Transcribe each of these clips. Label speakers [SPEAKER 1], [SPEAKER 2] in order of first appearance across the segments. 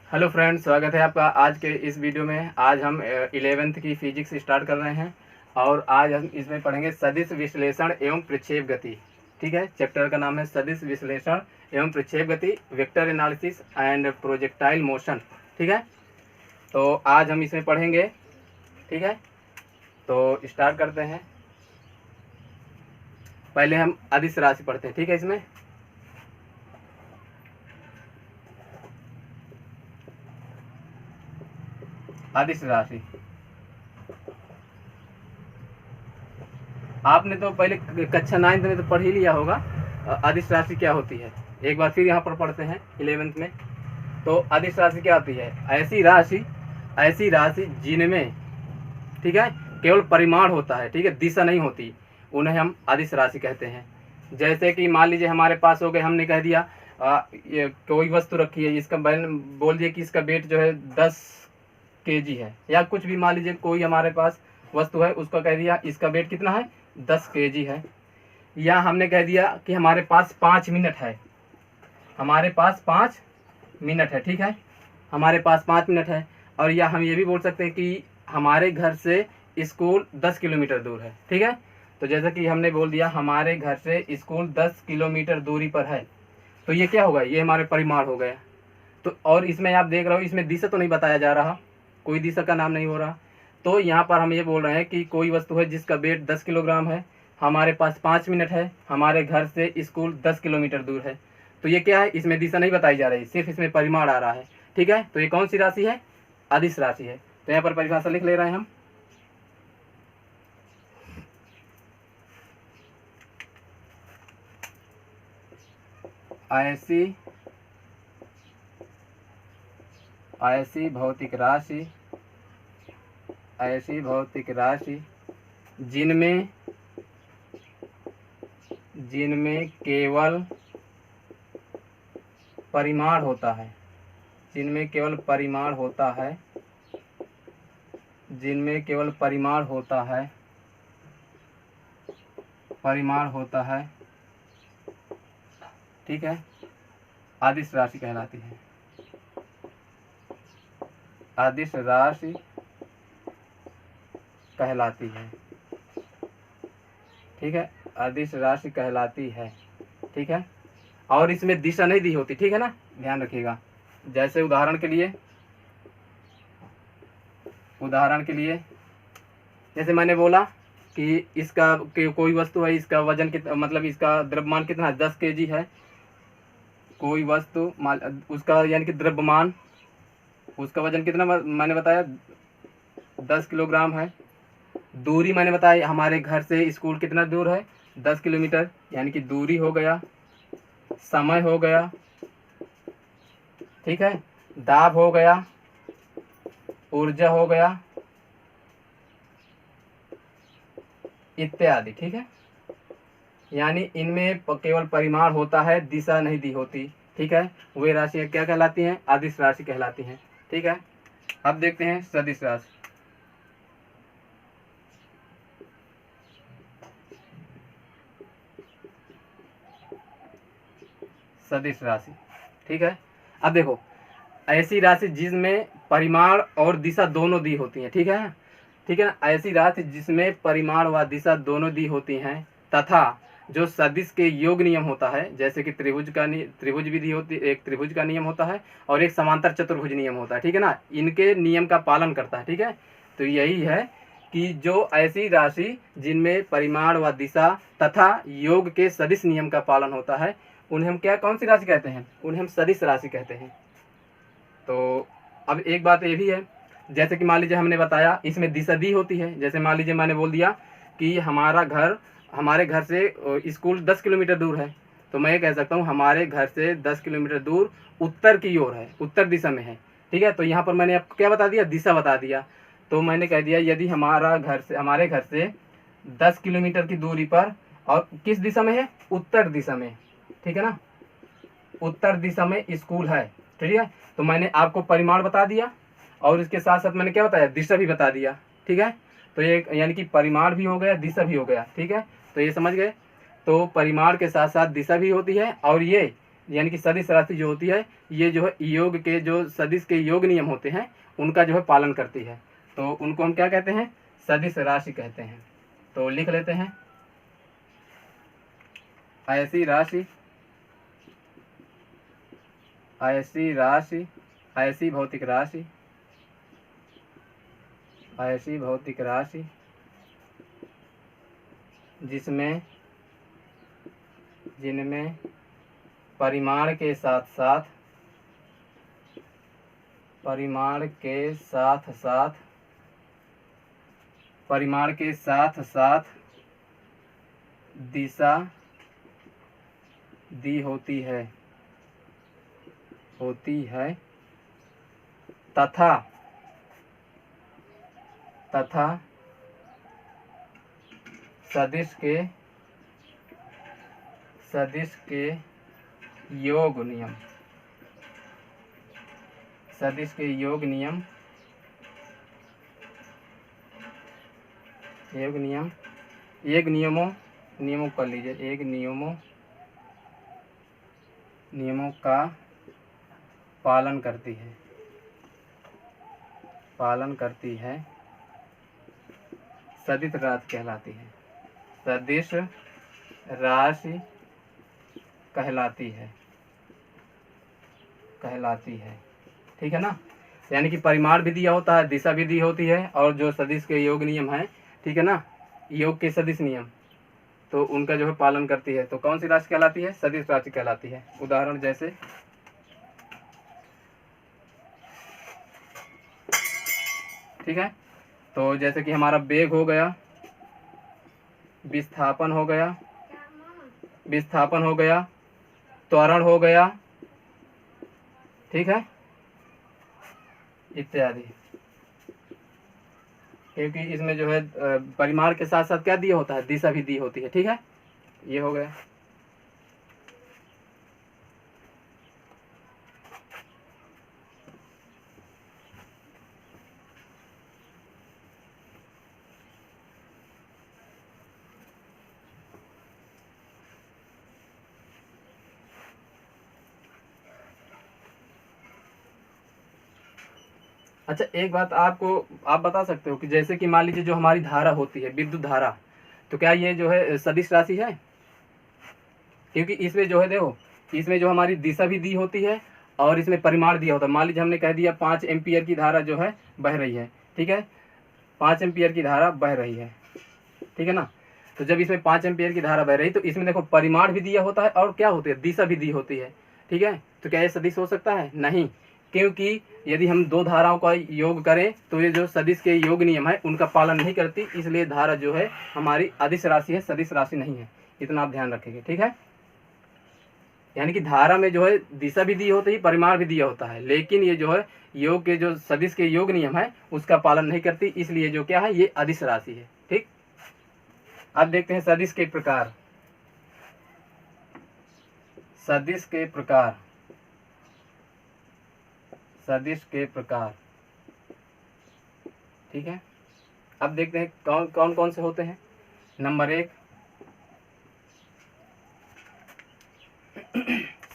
[SPEAKER 1] Hello friends, स्वागत है आपका आज के इस वीडियो में। आज हम 11th की फिजिक्स स्टार्ट कर रहे हैं और आज हम इसमें पढ़ेंगे सदिश विश्लेषण एवं प्रक्षेप गति। ठीक है, चैप्टर का नाम है सदिश विश्लेषण एवं प्रक्षेप गति, vector analysis and projectile motion. ठीक है, तो आज हम इसमें पढ़ेंगे। ठीक है, तो स्टार्ट करते हैं। पहले हम अदिश राशि पढ़ते हैं। ठीक है, इसमें अदिश राशि आपने तो पहले कक्षा 9 में तो पढ़ ही लिया होगा अदिश राशि क्या होती है। एक बार फिर यहाँ पर पढ़ते हैं 11th में। तो अदिश राशि क्या होती है? ऐसी राशि जिनमें, ठीक है, केवल परिमाण होता है, ठीक है, दिशा नहीं होती, उन्हें हम अदिश राशि कहते हैं। जैसे कि मान लीजिए हमारे पास हो गए, हमने कह दिया ये कोई वस्तु रखी है, इसका बोल दिया कि इसका वेट जो है 10 kg है, या कुछ भी मान लीजिए कोई हमारे पास वस्तु है, उसका कह दिया इसका वेट कितना है, 10 kg है। या हमने कह दिया कि हमारे पास 5 मिनट है, हमारे पास 5 मिनट है। ठीक है, हमारे पास 5 मिनट है। और या हम ये भी बोल सकते हैं कि हमारे घर से स्कूल 10 किलोमीटर दूर है। ठीक है, तो जैसा कि हमने बोल दिया हमारे घर से स्कूल 10 किलोमीटर दूरी पर है, तो ये क्या होगा, ये हमारे परिमाण हो गया। तो और इसमें आप देख रहे हो, इसमें दिशा तो नहीं बताया जा रहा, कोई दिशा का नाम नहीं हो रहा। तो यहाँ पर हम ये बोल रहे हैं कि कोई वस्तु है जिसका वेट 10 किलोग्राम है, हमारे पास 5 मिनट है, हमारे घर से स्कूल 10 किलोमीटर दूर है। तो ये क्या है, इसमें दिशा नहीं बताई जा रही, सिर्फ इसमें परिमाण आ रहा है। ठीक है, तो ये कौन सी राशि है? अदिश राशि है। तो यहाँ पर परिभाषा लिख ले रहे हैं हम। ऐसी भौतिक राशि जिनमें केवल परिमाण होता है, जिनमें केवल परिमाण होता है, ठीक है, अदिश राशि कहलाती है। अदिश राशि कहलाती है। ठीक है, अदिश राशि कहलाती है। ठीक है, और इसमें दिशा नहीं दी होती। ठीक है ना, ध्यान रखिएगा। जैसे उदाहरण के लिए जैसे मैंने बोला कि इसका कोई वस्तु है, इसका वजन कितना, मतलब इसका द्रव्यमान कितना है, 10 kg है। कोई वस्तु उसका यानी कि द्रव्यमान, उसका वजन कितना मैंने बताया, 10 किलोग्राम है। दूरी मैंने बताया हमारे घर से स्कूल कितना दूर है, 10 किलोमीटर, यानी कि दूरी हो गया, समय हो गया, ठीक है, दाब हो गया, ऊर्जा हो गया, इत्यादि। ठीक है, यानी इनमें केवल परिमाण होता है, दिशा नहीं दी होती। ठीक है, वे राशियां क्या कहलाती हैं? अदिश राशि कहलाती हैं। ठीक है, अब देखते हैं सदिश राशि। सदिश राशि, ठीक है, अब देखो, ऐसी राशि जिसमें परिमाण और दिशा दोनों दी होती हैं। ठीक है, ठीक है ना, ऐसी राशि जिसमें परिमाण व दिशा दोनों दी होती हैं तथा जो सदिश के योग नियम होता है, जैसे कि त्रिभुज विधि होती, एक त्रिभुज का नियम होता है और एक समांतर चतुर्भुज नियम होता है। ठीक है ना, इनके नियम का पालन करता है। ठीक है, तो यही है कि जो ऐसी राशि जिनमें परिमाण व दिशा तथा योग के सदिश नियम का पालन होता है, उन्हें हम कौन सी राशि कहते हैं? उन्हें हम सदिश राशि कहते हैं। तो अब एक बात ये भी है, जैसे कि मान लीजिए हमने बताया इसमें दिशा दी होती है। जैसे मान लीजिए मैंने बोल दिया कि हमारे घर से स्कूल 10 किलोमीटर दूर है, तो मैं ये कह सकता हूँ हमारे घर से 10 किलोमीटर दूर उत्तर की ओर है, उत्तर दिशा में है। ठीक है, तो यहाँ पर मैंने आपको क्या बता दिया, दिशा बता दिया। तो मैंने कह दिया यदि हमारे घर से 10 किलोमीटर की दूरी पर, और किस दिशा में है? उत्तर दिशा में। ठीक है ना, उत्तर दिशा में स्कूल है। ठीक है, तो मैंने आपको परिमाण बता दिया और इसके साथ साथ मैंने क्या बताया, दिशा भी बता दिया। ठीक है, तो ये यानी कि परिमाण भी हो गया, दिशा भी हो गया। ठीक है, तो ये समझ गए। तो परिमाण के साथ साथ दिशा भी होती है और ये यानी कि सदिश राशि जो होती है ये जो है योग के जो सदिश के योग नियम होते हैं उनका जो है पालन करती है, तो उनको हम क्या कहते हैं, सदिश राशि कहते हैं। तो लिख लेते हैं, ऐसी राशि, ऐसी राशि, ऐसी भौतिक राशि, ऐसी भौतिक राशि जिसमें जिनमें परिमाण के साथ साथ, परिमाण के साथ साथ, परिमाण के साथ साथ दिशा दी होती है तथा सदिश के योग नियम, सदिश के योग नियम नियमों कर लीजिए, एक नियमों का पालन करती है, सदिश राशि कहलाती है, सदिश राशि कहलाती है। ठीक है ना, यानी कि परिमाण भी दिया होता है, दिशा भी दी होती है, और जो सदिश के योग नियम है, ठीक है ना, योग के सदिश नियम, तो उनका जो है पालन करती है। तो कौन सी राशि कहलाती है, सदिश राशि कहलाती है। उदाहरण जैसे ठीक है, तो जैसे कि हमारा वेग हो गया, विस्थापन हो गया, त्वरण हो गया, ठीक है, इत्यादि, क्योंकि इसमें जो है परिमाण के साथ साथ क्या दिया होता है, दिशा भी दी होती है। ठीक है, ये हो गया। अच्छा, एक बात आप बता सकते हो कि जैसे कि मान लीजिए जो हमारी धारा होती है, विद्युत धारा, तो क्या ये जो है सदिश राशि है? क्योंकि इसमें जो है देखो, इसमें जो हमारी दिशा भी दी होती है और इसमें परिमाण दिया होता है। मान लीजिए हमने कह दिया 5 एम्पियर की धारा जो है बह रही है, ठीक है, 5 एम्पियर की धारा बह रही है, ठीक है ना। तो जब इसमें 5 एम्पियर की धारा बह रही, तो इसमें देखो परिमाण भी दिया होता है और क्या होती है, दिशा भी दी होती है, ठीक है। तो क्या ये सदिश हो सकता है? नहीं, क्योंकि यदि हम दो धाराओं का योग करें तो ये जो सदिश के योग नियम है उनका पालन नहीं करती, इसलिए धारा जो है हमारी अदिश राशि है, सदिश राशि नहीं है। इतना आप ध्यान रखेंगे, ठीक है। यानी कि धारा में जो है दिशा भी दी होती है, परिमाण भी दिया होता है, लेकिन ये जो है योग के जो सदिश के योग नियम है उसका पालन नहीं करती, इसलिए जो क्या है ये अदिश राशि है। ठीक, अब देखते हैं सदिश के प्रकार। सदिश के प्रकार, सदिश के प्रकार, ठीक है। अब देखते हैं कौन कौन से होते हैं। नंबर 1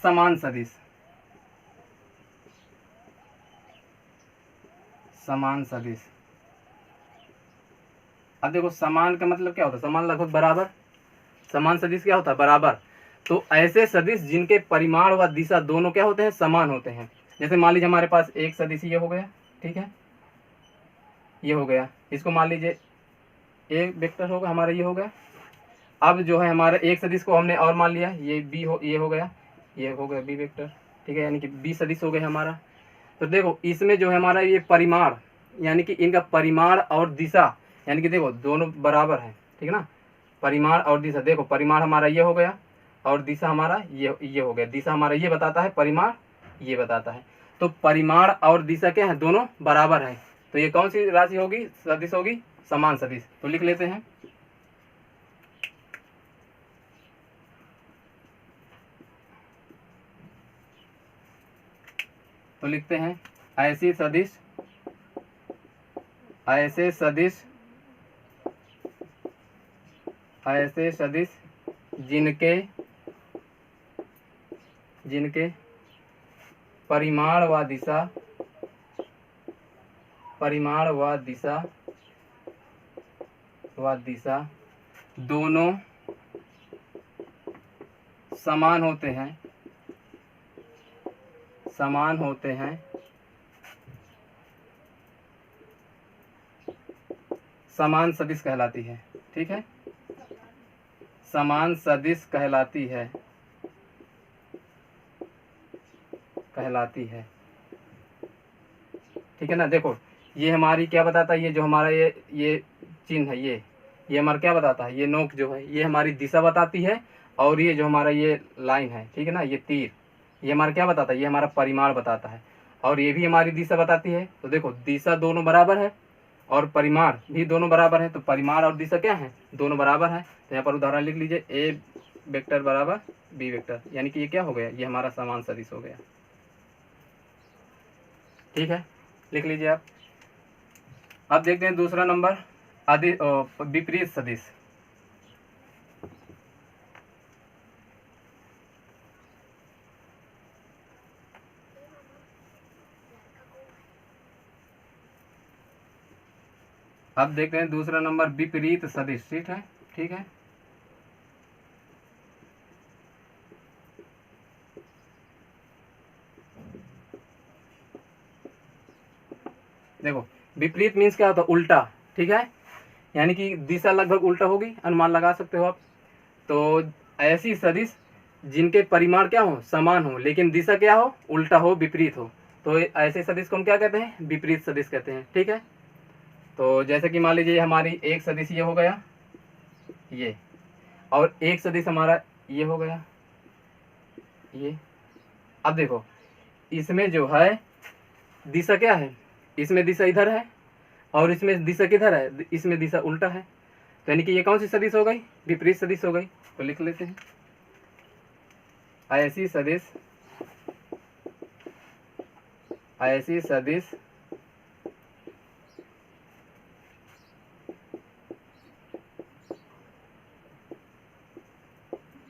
[SPEAKER 1] समान सदिश, समान सदिश। अब देखो समान का मतलब क्या होता है, समान लगभग बराबर, समान सदिश क्या होता है, बराबर। तो ऐसे सदिश जिनके परिमाण व दिशा दोनों क्या होते हैं, समान होते हैं। जैसे मान लीजिए हमारे पास एक सदिश ये हो गया, ठीक है, ये हो गया, इसको मान लीजिए एक वेक्टर होगा हमारा, ये हो गया। अब जो है हमारा एक सदिश को हमने और मान लिया, ये ये हो गया, ये हो गया बी वेक्टर, ठीक है, यानी कि बी सदिश हो गया हमारा। तो देखो इसमें जो है हमारा ये परिमाण, यानी कि इनका परिमाण और दिशा, यानी कि देखो दोनों बराबर है, ठीक है ना। परिमाण और दिशा, देखो परिमाण हमारा ये हो गया और दिशा हमारा ये हो गया। दिशा हमारा ये बताता है, परिमाण ये बताता है। तो परिमाण और दिशा क्या है, दोनों बराबर है। तो ये कौन सी राशि होगी, सदिश होगी, समान सदिश। तो लिख लेते हैं, तो लिखते हैं ऐसी सदिश, ऐसे सदिश, ऐसे सदिश जिनके जिनके परिमाण व दिशा दोनों समान होते हैं समान सदिश कहलाती है। ठीक है, समान सदिश कहलाती है। ठीक है ना। देखो ये हमारी क्या बताता है, ये जो हमारा ये चिन्ह है, ये हमारा क्या बताता है, ये नोक जो है ये हमारी दिशा बताती है, और ये जो हमारा ये लाइन है, ठीक है ना, ये तीर, ये हमारा क्या बताता है, ये हमारा परिमाण बताता है, और ये भी हमारी दिशा बताती है। तो देखो दिशा दोनों बराबर है और परिमाण भी दोनों बराबर है, तो परिमाण और दिशा क्या है, दोनों बराबर है। तो यहाँ पर उदाहरण लिख लीजिए, ए वेक्टर बराबर बी वेक्टर, यानी कि ये क्या हो गया, ये हमारा समान सदिश हो गया। ठीक है, लिख लीजिए आप। अब देखते हैं दूसरा नंबर, विपरीत सदिश। अब देखते हैं दूसरा नंबर, विपरीत सदिश। ठीक है, ठीक है। देखो विपरीत मीन्स क्या होता है, उल्टा। ठीक है, यानी कि दिशा लगभग उल्टा होगी, अनुमान लगा सकते हो आप। तो ऐसी सदिश जिनके परिमाण क्या हो, समान हो, लेकिन दिशा क्या हो, उल्टा हो, विपरीत हो, तो ऐसे सदिश को हम क्या कहते हैं, विपरीत सदिश कहते हैं। ठीक है, तो जैसे कि मान लीजिए हमारी एक सदिश ये हो गया ये, और एक सदिश हमारा ये हो गया ये। अब देखो इसमें जो है दिशा क्या है, इसमें दिशा इधर है और इसमें दिशा किधर है, इसमें दिशा उल्टा है, तो यानी कि ये कौन सी सदिश हो गई, विपरीत सदिश हो गई। तो लिख लेते हैं, ऐसी सदिश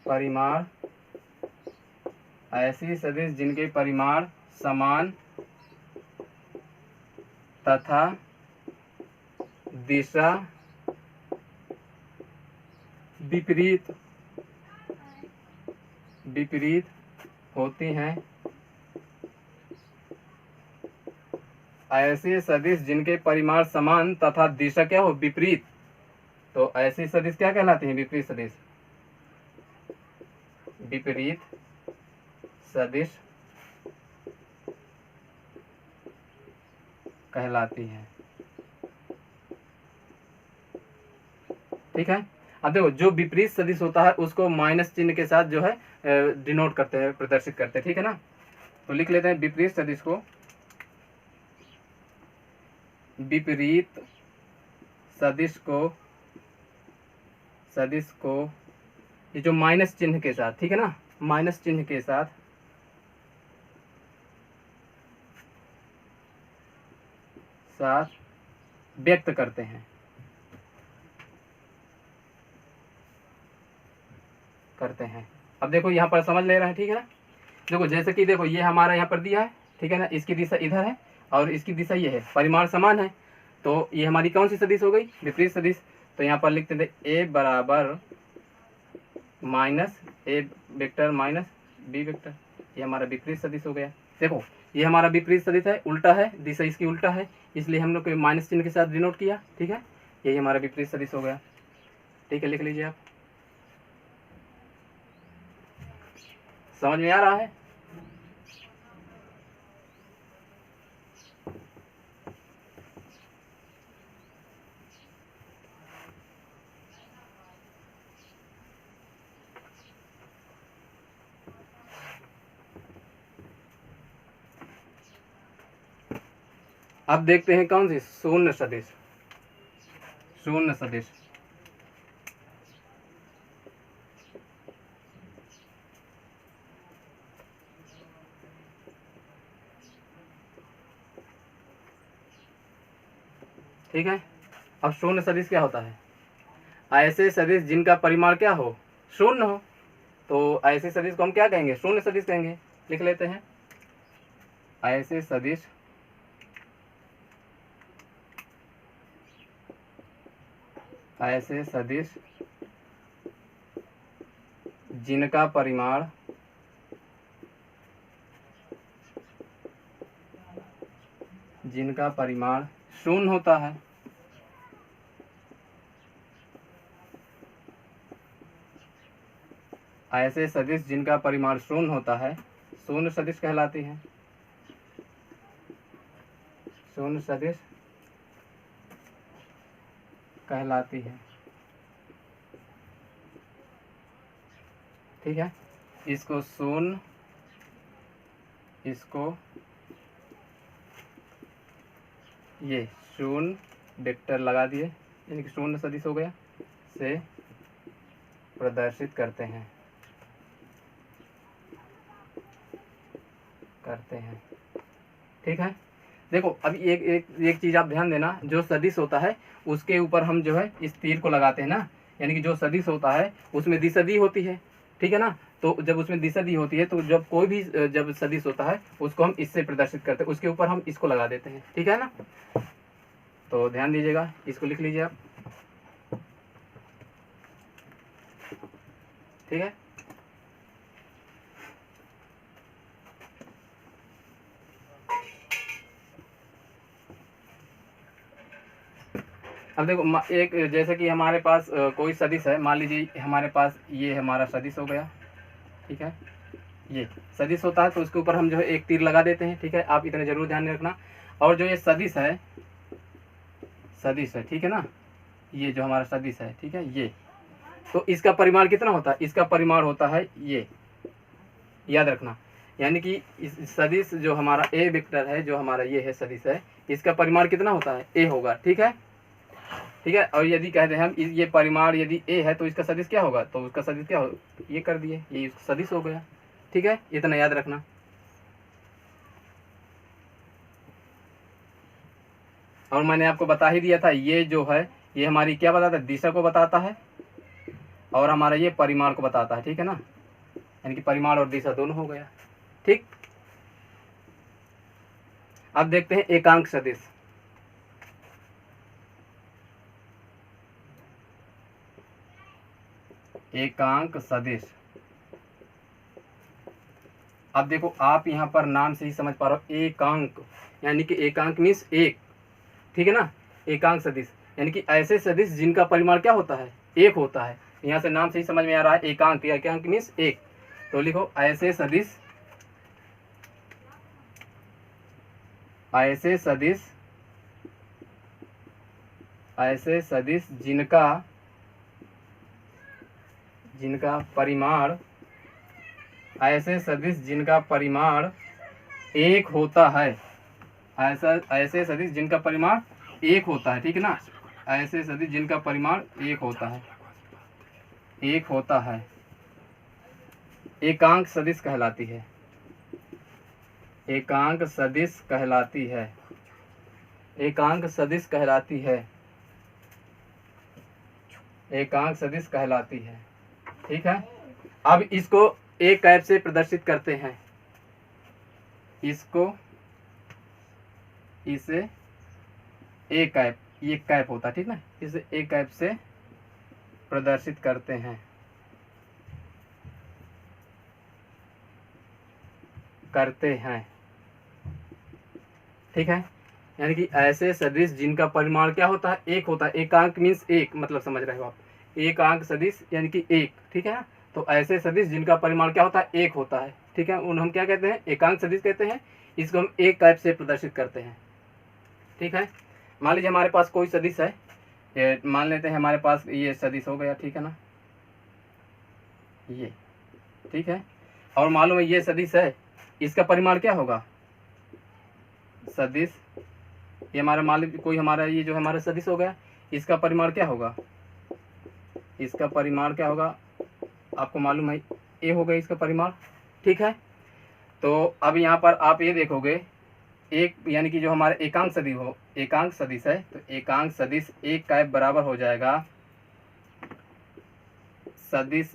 [SPEAKER 1] परिमाण, ऐसी सदिश जिनके परिमाण समान तथा दिशा विपरीत होती हैं, ऐसे सदिश जिनके परिमाण समान तथा दिशा क्या हो, विपरीत, तो ऐसी सदिश क्या कहलाती है, विपरीत सदिश। विपरीत सदिश कहलाती है। ठीक है, अब देखो जो विपरीत सदिश होता है उसको माइनस चिन्ह के साथ जो है डिनोट करते हैं, प्रदर्शित करते हैं। ठीक है ना, तो लिख लेते हैं विपरीत सदिश को, विपरीत सदिश को ये जो माइनस चिन्ह के साथ, ठीक है ना, माइनस चिन्ह के साथ व्यक्त करते हैं, अब देखो यहाँ पर समझ ले रहे हैं। ठीक है ना, देखो जैसे कि देखो ये हमारा यहाँ पर दिया है, ठीक है ना, इसकी दिशा इधर है और इसकी दिशा ये है, परिमाण समान है, तो ये हमारी कौन सी सदिश हो गई, विपरीत सदिश। तो यहाँ पर लिखते थे ए बराबर माइनस ए वेक्टर माइनस बी वेक्टर, ये हमारा विपरीत सदिश हो गया। देखो ये हमारा विपरीत सदिश है, उल्टा है, दिशा इसकी उल्टा है, इसलिए हम लोग माइनस चिन्ह के साथ डिनोट किया। ठीक है, यही हमारा विपरीत सदिश हो गया। ठीक है, लिख लीजिए आप। समझ में आ रहा है? अब देखते हैं कौन सी, शून्य सदिश। शून्य सदिश, ठीक है। अब शून्य सदिश क्या होता है, ऐसे सदिश जिनका परिमाण क्या हो, शून्य हो, तो ऐसे सदिश को हम क्या कहेंगे, शून्य सदिश कहेंगे। लिख लेते हैं, ऐसे सदिश जिनका परिमाण शून्य होता है। ऐसे सदिश जिनका परिमाण शून्य होता है शून्य सदिश कहलाती है। शून्य सदिश कहलाती है। ठीक है, इसको शून्य, इसको ये शून्य वेक्टर लगा दिए, यानी कि शून्य सदिश हो गया, से प्रदर्शित करते हैं। ठीक है, देखो अभी एक चीज़ आप ध्यान देना, जो सदिश होता है उसके ऊपर हम जो है इस तीर को लगाते हैं ना, यानी कि जो सदिश होता है उसमें द्विसदी होती है। ठीक है ना, तो जब उसमें द्विसदी होती है तो जब कोई भी जब सदिश होता है उसको हम इससे प्रदर्शित करते हैं, उसके ऊपर हम इसको लगा देते हैं। ठीक है ना, तो ध्यान दीजिएगा, इसको लिख लीजिए आप। ठीक है, अब देखो एक जैसे कि हमारे पास कोई सदिश है, मान लीजिए हमारे पास ये हमारा सदिश हो गया। ठीक है, ये सदिश होता है तो उसके ऊपर हम जो है एक तीर लगा देते हैं। ठीक है, आप इतना जरूर ध्यान में रखना। और जो ये सदिश है, ठीक है ना, ये जो हमारा सदिश है, ठीक है, ये तो इसका परिमाण कितना होता है, इसका परिमाण होता है ये, याद रखना। यानी कि इस सदिश जो हमारा ए वेक्टर है, जो हमारा ये है सदिश है, इसका परिमाण कितना होता है, ए होगा। ठीक है, ठीक है, और यदि कहते हैं हम ये परिमाण यदि ए है तो इसका सदिश क्या होगा, तो उसका सदिश क्या होगा, ये कर दिए, ये सदिश हो गया। ठीक है, इतना याद रखना। और मैंने आपको बता ही दिया था, ये जो है ये हमारी क्या बताता है, दिशा को बताता है, और हमारा ये परिमाण को बताता है। ठीक है ना, यानी कि परिमाण और दिशा दोनों हो गया। ठीक, अब देखते हैं एकांक सदिश। एकांक सदिश, अब देखो आप यहाँ पर नाम से ही समझ पा रहे हो, एकांक यानी कि एकांक मीन्स एक। ठीक है ना, एकांक सदिश यानी कि ऐसे सदिश जिनका परिमाण क्या होता है, एक होता है। यहाँ से नाम से ही समझ में आ रहा है, एकांक, एकांक मीन्स एक। तो लिखो ऐसे सदिश, ऐसे सदिश जिनका परिमाण, ऐसे सदिश जिनका परिमाण एक होता है, ऐसे सदिश जिनका परिमाण एक होता है। ठीक है ना, ऐसे सदिश जिनका परिमाण एक होता है, एकांक सदिश कहलाती है। एकांक सदिश कहलाती है। एकांक सदिश कहलाती है। एकांक सदिश कहलाती है। ठीक है, अब इसको एक कैप से प्रदर्शित करते हैं। इसको, इसे एक कैप, ये कैप होता है। ठीक ना, इसे एक कैप से प्रदर्शित करते हैं, ठीक है, यानी कि ऐसे सदिश जिनका परिमाण क्या होता है, एक होता है। एकांक मीन्स एक, मतलब समझ रहे हो आप, एकांक सदिश यानी कि एक। ठीक है ना, तो ऐसे सदिश जिनका परिमाण क्या होता है, एक होता है। ठीक है, उन हम क्या कहते हैं, एकांक सदिश कहते हैं। इसको हम एक कैप से प्रदर्शित करते हैं। ठीक है, मान लीजिए हमारे पास कोई सदिश है, मान लेते हैं हमारे पास ये सदिश हो गया। ठीक है ना, ये, ठीक है, और मालूम है ये सदिश है, इसका परिमाण क्या होगा, सदिश, ये हमारा मान लीजिए कोई हमारा ये जो हमारा सदिश हो गया, इसका परिमाण क्या होगा, इसका परिमाण क्या होगा, आपको मालूम है ए हो गया इसका परिमाण। ठीक है, तो अब यहाँ पर आप ये देखोगे, एक यानी कि जो हमारा एकांक सदिश हो, एकांक सदिश है, तो एकांक सदिश एक कैप बराबर हो जाएगा सदिश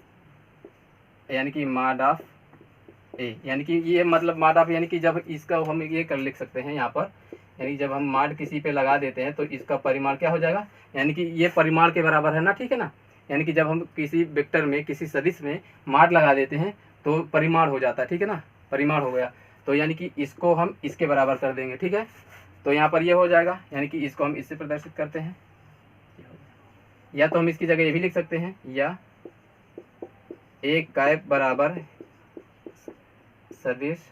[SPEAKER 1] यानी कि मॉड ऑफ ए, यानी कि ये मतलब मॉड ऑफ यानी कि जब इसका हम ये कर लिख सकते हैं यहाँ पर, यानी जब हम मॉड किसी पे लगा देते हैं तो इसका परिमाण क्या हो जाएगा, यानी कि ये परिमाण के बराबर है ना, ठीक है ना। यानी कि जब हम किसी वेक्टर में किसी सदिश में मॉड लगा देते हैं तो परिमाण हो जाता है, ठीक है ना, परिमाण हो गया। तो यानी कि इसको हम इसके बराबर कर देंगे, ठीक है। तो यहाँ पर ये हो जाएगा, यानी कि इसको हम इससे प्रदर्शित करते हैं, या तो हम इसकी जगह ये भी लिख सकते हैं, या एक कैप बराबर सदिश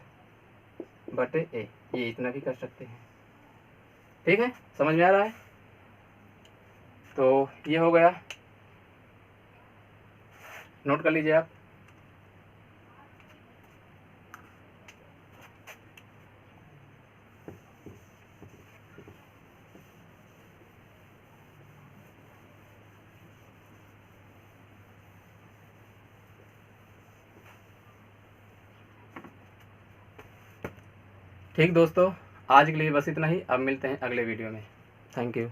[SPEAKER 1] बटे ए, ये इतना भी कर सकते हैं, ठीक है, समझ में आ रहा है। तो ये हो गया, नोट कर लीजिए आप। ठीक दोस्तों, आज के लिए बस इतना ही। अब मिलते हैं अगले वीडियो में। Thank you.